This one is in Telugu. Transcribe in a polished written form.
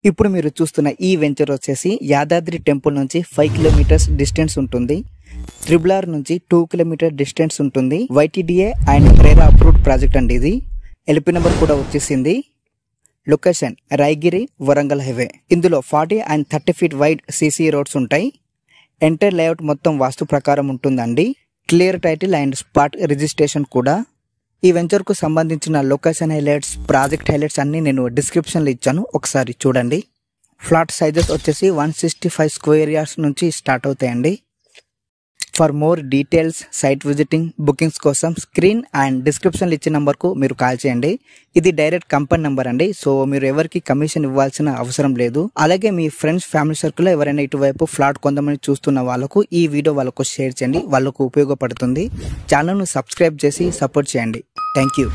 ఇప్పుడు మీరు చూస్తున్న ఈ వెంచర్ వచ్చేసి యాదాద్రి టెంపుల్ నుంచి 5 కిలోమీటర్స్ డిస్టెన్స్ ఉంటుంది. త్రిబులార్ నుంచి 2 కిలోమీటర్ డిస్టెన్స్ ఉంటుంది. YTDA and RERA approved project అండి ఇది. LP నెంబర్ కూడా వచ్చేసింది. Location Rayagiri Warangal highway. ఇందులో 40 and 30 feet wide CC roads ఉంటాయి. ఎంటర్ లేఅవుట్ మొత్తం వాస్తు ప్రకారం ఉంటుందండి. Clear title and spot registration కూడా. ఈ వెంచర్కు సంబంధించిన లొకేషన్ హైలైట్స్, ప్రాజెక్ట్ హైలైట్స్ అన్ని నేను డిస్క్రిప్షన్లో ఇచ్చాను, ఒకసారి చూడండి. ఫ్లాట్ సైజెస్ వచ్చేసి 165 స్క్వేర్ యార్డ్స్ నుంచి స్టార్ట్ అవుతాయండి. For more details, site visiting, bookings కోసం స్క్రీన్ అండ్ డిస్క్రిప్షన్లో ఇచ్చిన నెంబర్కు మీరు కాల్ చేయండి. ఇది డైరెక్ట్ కంపెనీ నెంబర్ అండి. సో మీరు ఎవరికి కమిషన్ ఇవ్వాల్సిన అవసరం లేదు. అలాగే మీ ఫ్రెండ్స్, ఫ్యామిలీ సర్కిల్లో ఎవరైనా ఇటువైపు ఫ్లాట్ కొంతమంది చూస్తున్న వాళ్ళకు ఈ వీడియో వాళ్ళకు షేర్ చేయండి, వాళ్ళకు ఉపయోగపడుతుంది. ఛానల్ను సబ్స్క్రైబ్ చేసి సపోర్ట్ చేయండి. Thank you.